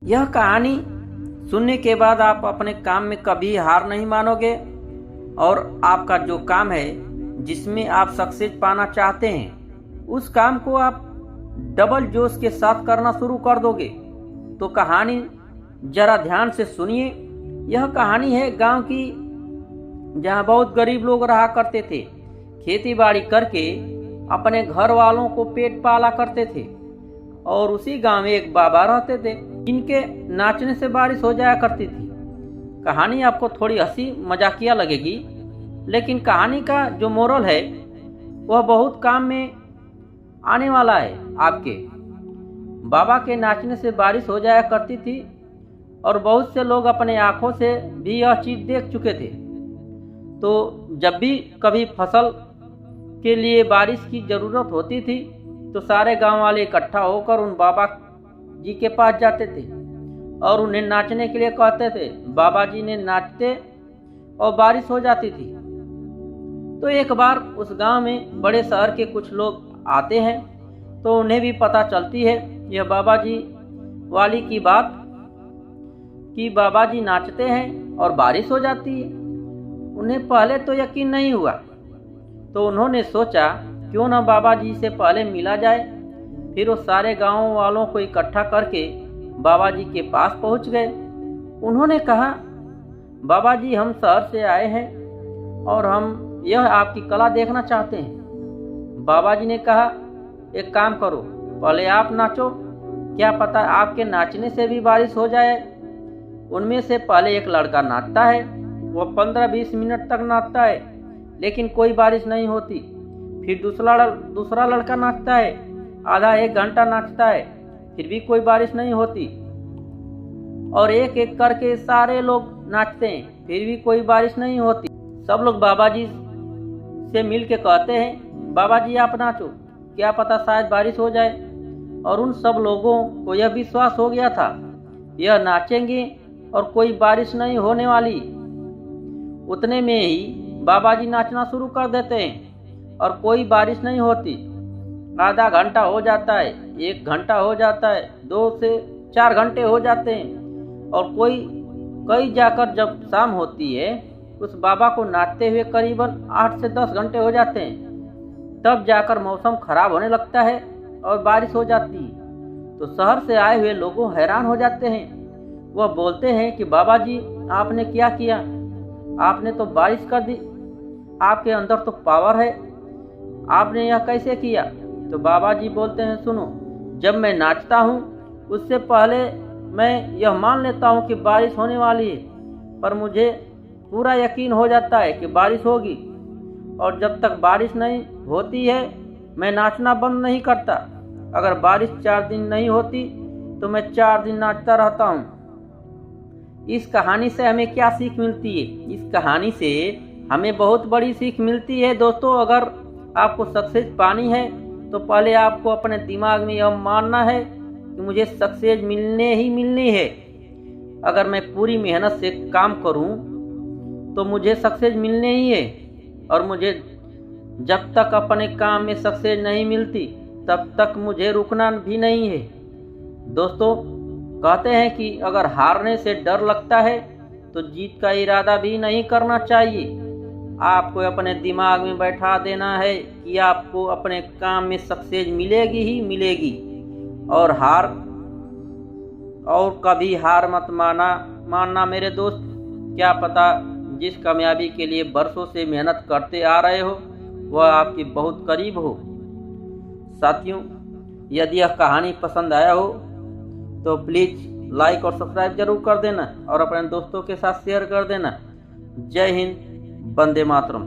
यह कहानी सुनने के बाद आप अपने काम में कभी हार नहीं मानोगे और आपका जो काम है जिसमें आप सक्सेस पाना चाहते हैं उस काम को आप डबल जोश के साथ करना शुरू कर दोगे। तो कहानी जरा ध्यान से सुनिए। यह कहानी है गांव की, जहां बहुत गरीब लोग रहा करते थे। खेती बाड़ी करके अपने घर वालों को पेट पाला करते थे। और उसी गांव में एक बाबा रहते थे जिनके नाचने से बारिश हो जाया करती थी। कहानी आपको थोड़ी हंसी मजाकिया लगेगी, लेकिन कहानी का जो मोरल है वह बहुत काम में आने वाला है आपके। बाबा के नाचने से बारिश हो जाया करती थी और बहुत से लोग अपने आंखों से भी यह चीज़ देख चुके थे। तो जब भी कभी फसल के लिए बारिश की ज़रूरत होती थी तो सारे गांव वाले इकट्ठा होकर उन बाबा जी के पास जाते थे और उन्हें नाचने के लिए कहते थे। बाबा जी ने नाचते और बारिश हो जाती थी। तो एक बार उस गांव में बड़े शहर के कुछ लोग आते हैं तो उन्हें भी पता चलती है यह बाबा जी वाली की बात कि बाबा जी नाचते हैं और बारिश हो जाती है। उन्हें पहले तो यकीन नहीं हुआ, तो उन्होंने सोचा क्यों ना बाबा जी से पहले मिला जाए। फिर वो सारे गांव वालों को इकट्ठा करके बाबा जी के पास पहुंच गए। उन्होंने कहा, बाबा जी हम शहर से आए हैं और हम यह आपकी कला देखना चाहते हैं। बाबा जी ने कहा, एक काम करो, पहले आप नाचो, क्या पता आपके नाचने से भी बारिश हो जाए। उनमें से पहले एक लड़का नाचता है, वह 15-20 मिनट तक नाचता है लेकिन कोई बारिश नहीं होती। फिर दूसरा लड़का नाचता है, आधा 1 घंटा नाचता है, फिर भी कोई बारिश नहीं होती। और एक एक करके सारे लोग नाचते हैं, फिर भी कोई बारिश नहीं होती। सब लोग बाबा जी से मिल के कहते हैं, बाबा जी आप नाचो, क्या पता शायद बारिश हो जाए। और उन सब लोगों को यह विश्वास हो गया था यह नाचेंगे और कोई बारिश नहीं होने वाली। उतने में ही बाबा जी नाचना शुरू कर देते हैं और कोई बारिश नहीं होती। आधा घंटा हो जाता है, 1 घंटा हो जाता है, 2 से 4 घंटे हो जाते हैं और कई जाकर जब शाम होती है उस बाबा को नाचते हुए करीबन 8 से 10 घंटे हो जाते हैं। तब जाकर मौसम खराब होने लगता है और बारिश हो जाती है। तो शहर से आए हुए लोग हैरान हो जाते हैं। वह बोलते हैं कि बाबा जी आपने क्या किया, आपने तो बारिश कर दी, आपके अंदर तो पावर है, आपने यह कैसे किया। तो बाबा जी बोलते हैं, सुनो, जब मैं नाचता हूँ उससे पहले मैं यह मान लेता हूँ कि बारिश होने वाली है, पर मुझे पूरा यकीन हो जाता है कि बारिश होगी। और जब तक बारिश नहीं होती है मैं नाचना बंद नहीं करता। अगर बारिश 4 दिन नहीं होती तो मैं 4 दिन नाचता रहता हूँ। इस कहानी से हमें क्या सीख मिलती है? इस कहानी से हमें बहुत बड़ी सीख मिलती है दोस्तों। अगर आपको सक्सेस पानी है तो पहले आपको अपने दिमाग में यह मानना है कि मुझे सक्सेस मिलने ही मिलनी है। अगर मैं पूरी मेहनत से काम करूं तो मुझे सक्सेस मिलने ही है। और मुझे जब तक अपने काम में सक्सेस नहीं मिलती तब तक मुझे रुकना भी नहीं है। दोस्तों, कहते हैं कि अगर हारने से डर लगता है तो जीत का इरादा भी नहीं करना चाहिए। आपको अपने दिमाग में बैठा देना है कि आपको अपने काम में सक्सेस मिलेगी ही मिलेगी। और कभी हार मत मानना मेरे दोस्त। क्या पता जिस कामयाबी के लिए बरसों से मेहनत करते आ रहे हो वह आपके बहुत करीब हो। साथियों, यदि यह कहानी पसंद आया हो तो प्लीज़ लाइक और सब्सक्राइब जरूर कर देना और अपने दोस्तों के साथ शेयर कर देना। जय हिंद, वंदे मातरम।